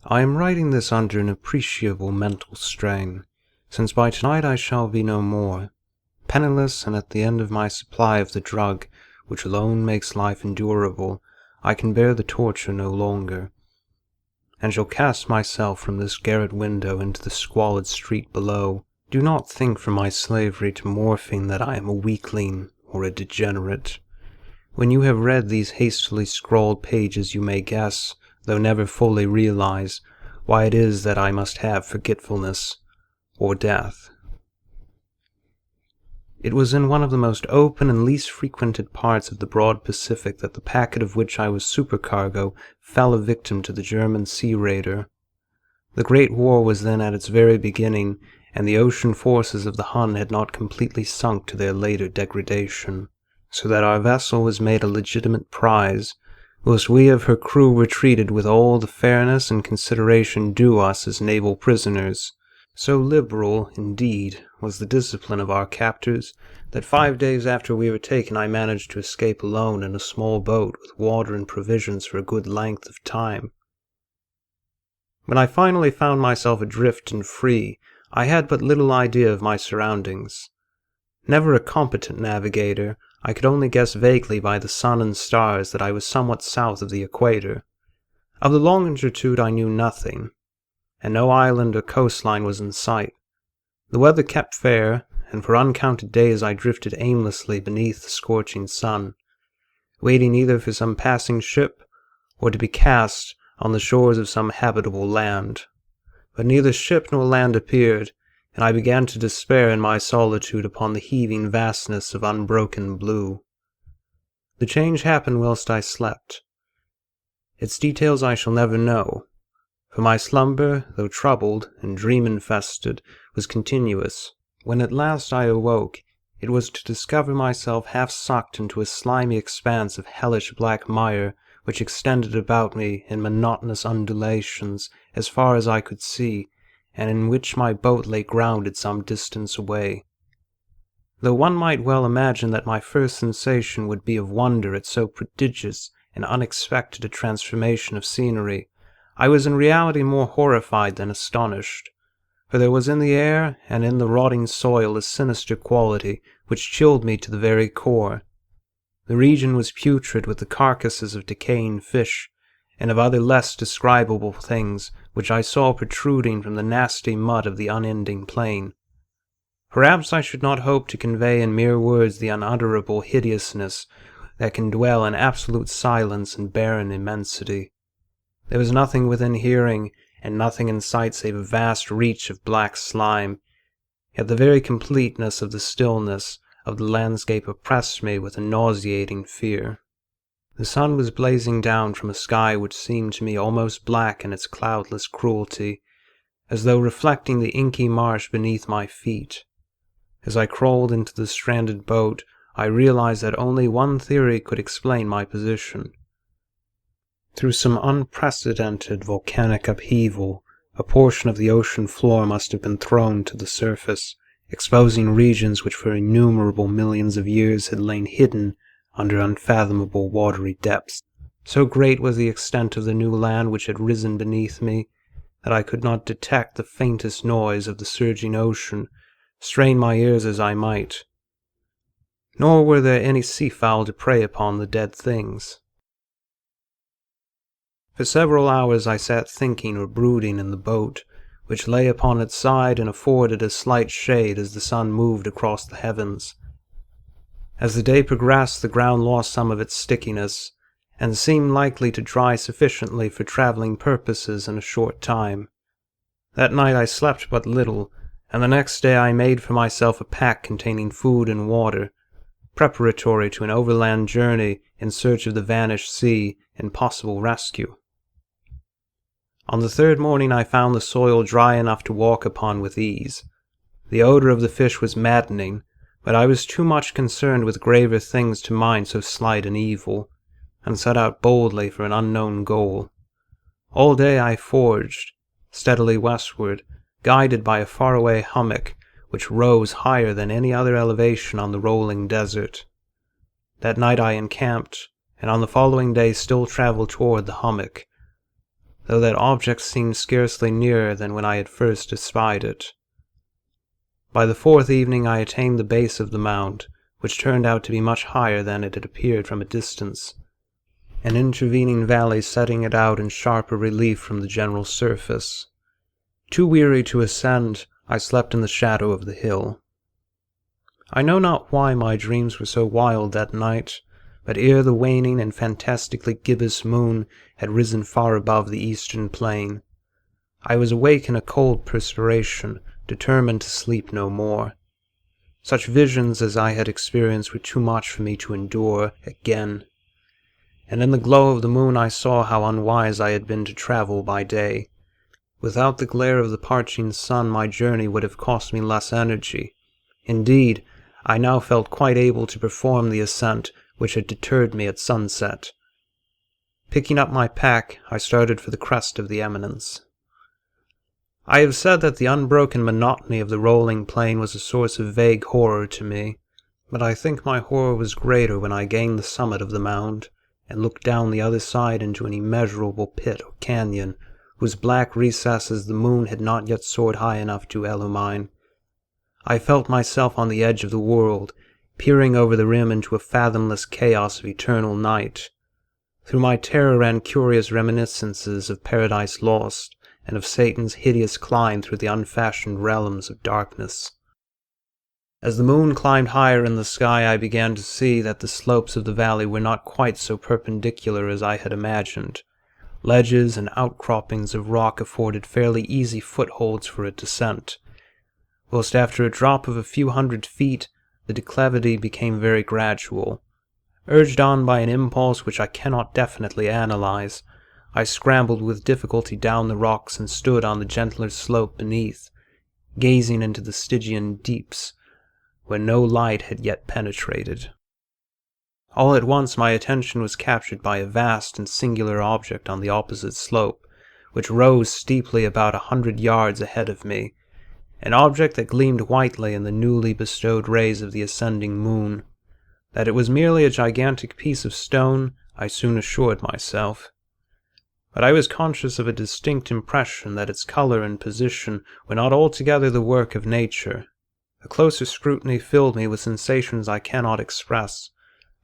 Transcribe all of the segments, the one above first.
I am writing this under an appreciable mental strain, since by tonight I shall be no more. Penniless and at the end of my supply of the drug, which alone makes life endurable, I can bear the torture no longer, and shall cast myself from this garret window into the squalid street below. Do not think from my slavery to morphine that I am a weakling or a degenerate. When you have read these hastily scrawled pages you may guess, though never fully realize, why it is that I must have forgetfulness or death. It was in one of the most open and least frequented parts of the broad Pacific that the packet of which I was supercargo fell a victim to the German sea raider. The Great War was then at its very beginning, and the ocean forces of the Hun had not completely sunk to their later degradation, so that our vessel was made a legitimate prize, whilst we of her crew retreated with all the fairness and consideration due us as naval prisoners. So liberal, indeed, was the discipline of our captors, that 5 days after we were taken I managed to escape alone in a small boat with water and provisions for a good length of time. When I finally found myself adrift and free, I had but little idea of my surroundings. Never a competent navigator, I could only guess vaguely by the sun and stars that I was somewhat south of the equator. Of the longitude I knew nothing, and no island or coastline was in sight. The weather kept fair, and for uncounted days I drifted aimlessly beneath the scorching sun, waiting either for some passing ship or to be cast on the shores of some habitable land. But neither ship nor land appeared, and I began to despair in my solitude upon the heaving vastness of unbroken blue. The change happened whilst I slept. Its details I shall never know, for my slumber, though troubled and dream-infested, was continuous. When at last I awoke, it was to discover myself half sucked into a slimy expanse of hellish black mire which extended about me in monotonous undulations as far as I could see, and in which my boat lay grounded some distance away. Though one might well imagine that my first sensation would be of wonder at so prodigious and unexpected a transformation of scenery, I was in reality more horrified than astonished, for there was in the air and in the rotting soil a sinister quality which chilled me to the very core. The region was putrid with the carcasses of decaying fish, and of other less describable things which I saw protruding from the nasty mud of the unending plain. Perhaps I should not hope to convey in mere words the unutterable hideousness that can dwell in absolute silence and barren immensity. There was nothing within hearing, and nothing in sight save a vast reach of black slime, yet the very completeness of the stillness of the landscape oppressed me with a nauseating fear. The sun was blazing down from a sky which seemed to me almost black in its cloudless cruelty, as though reflecting the inky marsh beneath my feet. As I crawled into the stranded boat, I realized that only one theory could explain my position. Through some unprecedented volcanic upheaval, a portion of the ocean floor must have been thrown to the surface, exposing regions which for innumerable millions of years had lain hidden under unfathomable watery depths. So great was the extent of the new land which had risen beneath me, that I could not detect the faintest noise of the surging ocean, strain my ears as I might. Nor were there any seafowl to prey upon the dead things. For several hours I sat thinking or brooding in the boat, which lay upon its side and afforded a slight shade as the sun moved across the heavens. As the day progressed, the ground lost some of its stickiness, and seemed likely to dry sufficiently for traveling purposes in a short time. That night I slept but little, and the next day I made for myself a pack containing food and water, preparatory to an overland journey in search of the vanished sea and possible rescue. On the third morning I found the soil dry enough to walk upon with ease. The odor of the fish was maddening, but I was too much concerned with graver things to mind so slight an evil, and set out boldly for an unknown goal. All day I forged, steadily westward, guided by a faraway hummock which rose higher than any other elevation on the rolling desert. That night I encamped, and on the following day still traveled toward the hummock. though that object seemed scarcely nearer than when I had first espied it. By the fourth evening I attained the base of the mound, which turned out to be much higher than it had appeared from a distance, an intervening valley setting it out in sharper relief from the general surface. Too weary to ascend, I slept in the shadow of the hill. I know not why my dreams were so wild that night, but ere the waning and fantastically gibbous moon had risen far above the eastern plain, I was awake in a cold perspiration, determined to sleep no more. Such visions as I had experienced were too much for me to endure again, and in the glow of the moon I saw how unwise I had been to travel by day. Without the glare of the parching sun, my journey would have cost me less energy. Indeed, I now felt quite able to perform the ascent which had deterred me at sunset. Picking up my pack, I started for the crest of the eminence. I have said that the unbroken monotony of the rolling plain was a source of vague horror to me, but I think my horror was greater when I gained the summit of the mound and looked down the other side into an immeasurable pit or canyon, whose black recesses the moon had not yet soared high enough to illumine. I felt myself on the edge of the world, peering over the rim into a fathomless chaos of eternal night. Through my terror ran curious reminiscences of Paradise Lost, and of Satan's hideous climb through the unfashioned realms of darkness. As the moon climbed higher in the sky, I began to see that the slopes of the valley were not quite so perpendicular as I had imagined. Ledges and outcroppings of rock afforded fairly easy footholds for a descent, whilst after a drop of a few hundred feet, the declivity became very gradual. Urged on by an impulse which I cannot definitely analyze, I scrambled with difficulty down the rocks and stood on the gentler slope beneath, gazing into the Stygian deeps, where no light had yet penetrated. All at once my attention was captured by a vast and singular object on the opposite slope, which rose steeply about 100 yards ahead of me, an object that gleamed whitely in the newly bestowed rays of the ascending moon. That it was merely a gigantic piece of stone, I soon assured myself. But I was conscious of a distinct impression that its color and position were not altogether the work of nature. A closer scrutiny filled me with sensations I cannot express,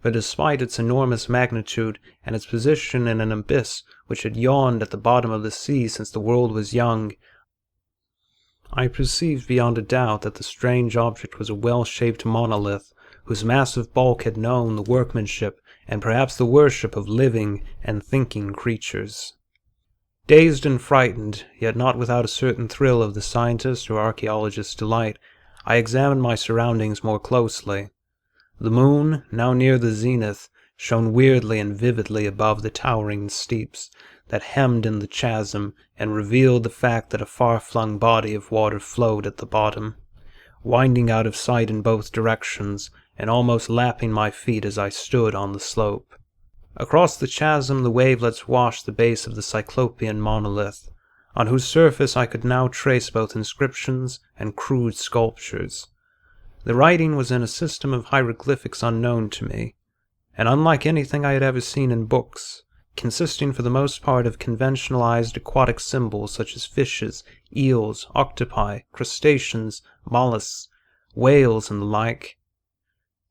for despite its enormous magnitude and its position in an abyss which had yawned at the bottom of the sea since the world was young, I perceived beyond a doubt that the strange object was a well-shaped monolith, whose massive bulk had known the workmanship and perhaps the worship of living and thinking creatures. Dazed and frightened, yet not without a certain thrill of the scientist or archaeologist's delight, I examined my surroundings more closely. The moon, now near the zenith, shone weirdly and vividly above the towering steeps that hemmed in the chasm and revealed the fact that a far-flung body of water flowed at the bottom, winding out of sight in both directions and almost lapping my feet as I stood on the slope. Across the chasm the wavelets washed the base of the cyclopean monolith, on whose surface I could now trace both inscriptions and crude sculptures. The writing was in a system of hieroglyphics unknown to me, and unlike anything I had ever seen in books, consisting for the most part of conventionalized aquatic symbols such as fishes, eels, octopi, crustaceans, mollusks, whales, and the like.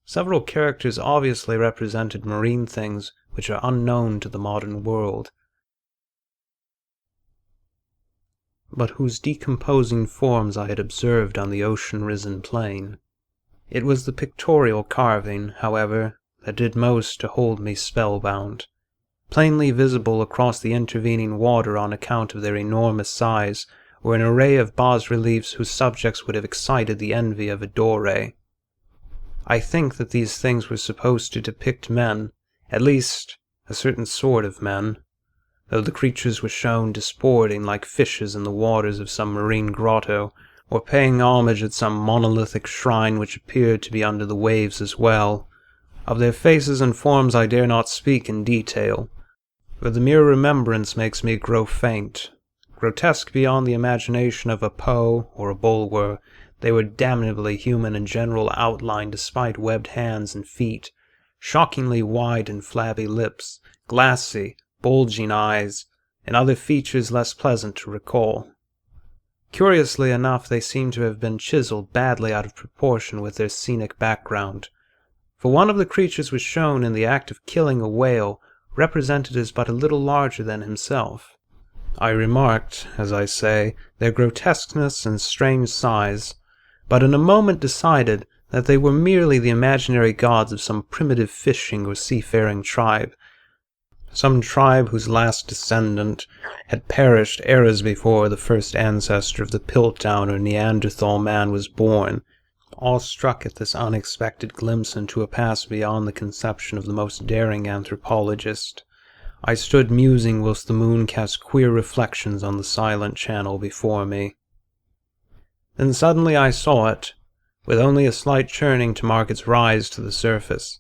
Several characters obviously represented marine things which are unknown to the modern world, but whose decomposing forms I had observed on the ocean-risen plain. It was the pictorial carving, however, that did most to hold me spellbound. Plainly visible across the intervening water on account of their enormous size were an array of bas-reliefs whose subjects would have excited the envy of a Doré. I think that these things were supposed to depict men, at least a certain sort of men, though the creatures were shown disporting like fishes in the waters of some marine grotto, or paying homage at some monolithic shrine which appeared to be under the waves as well. Of their faces and forms I dare not speak in detail, for the mere remembrance makes me grow faint. Grotesque beyond the imagination of a Poe or a Bulwer, they were damnably human in general outline despite webbed hands and feet, shockingly wide and flabby lips, glassy, bulging eyes, and other features less pleasant to recall. Curiously enough, they seem to have been chiseled badly out of proportion with their scenic background, for one of the creatures was shown in the act of killing a whale, represented as but a little larger than himself. I remarked, as I say, their grotesqueness and strange size, but in a moment decided that they were merely the imaginary gods of some primitive fishing or seafaring tribe, some tribe whose last descendant had perished eras before the first ancestor of the Piltdown or Neanderthal man was born. Awe-struck at this unexpected glimpse into a past beyond the conception of the most daring anthropologist, I stood musing whilst the moon cast queer reflections on the silent channel before me. Then suddenly I saw it, with only a slight churning to mark its rise to the surface.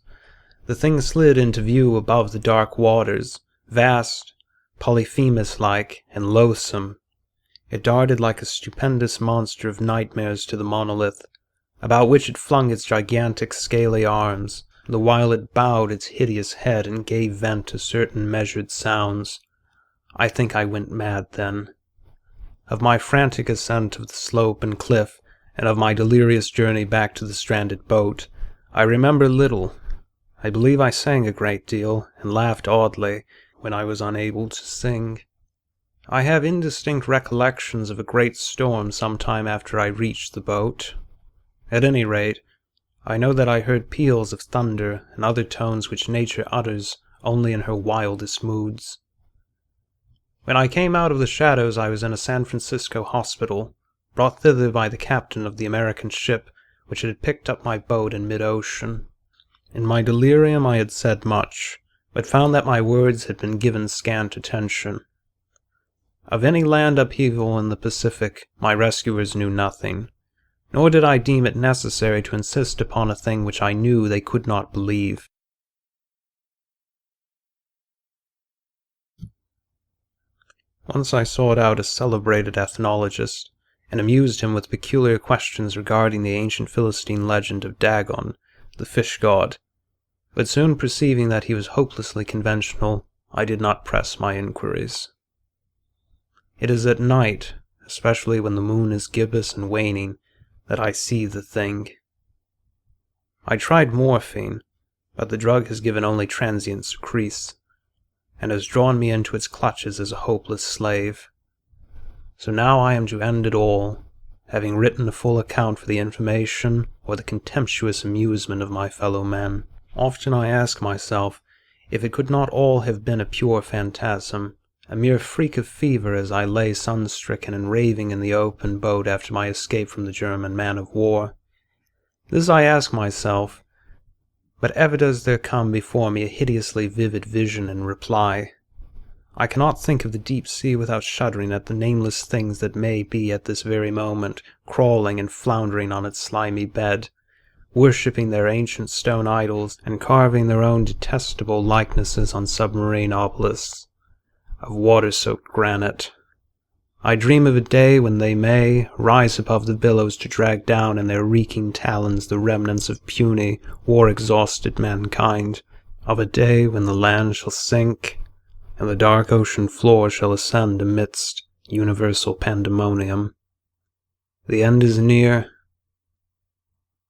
The thing slid into view above the dark waters, vast, Polyphemus-like, and loathsome. It darted like a stupendous monster of nightmares to the monolith, about which it flung its gigantic scaly arms, the while it bowed its hideous head and gave vent to certain measured sounds. I think I went mad then. Of my frantic ascent of the slope and cliff, and of my delirious journey back to the stranded boat, I remember little. I believe I sang a great deal, and laughed oddly, when I was unable to sing. I have indistinct recollections of a great storm some time after I reached the boat. At any rate, I know that I heard peals of thunder and other tones which nature utters only in her wildest moods. When I came out of the shadows, I was in a San Francisco hospital, brought thither by the captain of the American ship which had picked up my boat in mid-ocean. In my delirium I had said much, but found that my words had been given scant attention. Of any land upheaval in the Pacific, my rescuers knew nothing, nor did I deem it necessary to insist upon a thing which I knew they could not believe. Once I sought out a celebrated ethnologist, and amused him with peculiar questions regarding the ancient Philistine legend of Dagon, the fish god, but soon perceiving that he was hopelessly conventional, I did not press my inquiries. It is at night, especially when the moon is gibbous and waning, that I see the thing. I tried morphine, but the drug has given only transient secretion, and has drawn me into its clutches as a hopeless slave. So now I am to end it all, having written a full account for the information or the contemptuous amusement of my fellow men. Often I ask myself if it could not all have been a pure phantasm, a mere freak of fever as I lay sun-stricken and raving in the open boat after my escape from the German man-of-war. This I ask myself, but ever does there come before me a hideously vivid vision in reply. I cannot think of the deep sea without shuddering at the nameless things that may be at this very moment crawling and floundering on its slimy bed, worshipping their ancient stone idols and carving their own detestable likenesses on submarine obelisks of water-soaked granite. I dream of a day when they may rise above the billows to drag down in their reeking talons the remnants of puny, war-exhausted mankind, of a day when the land shall sink and the dark ocean floor shall ascend amidst universal pandemonium. The end is near.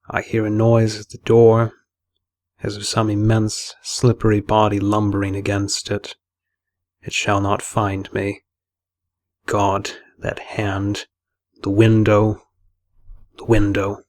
I hear a noise at the door, as of some immense, slippery body lumbering against it. It shall not find me. God, that hand, the window, the window.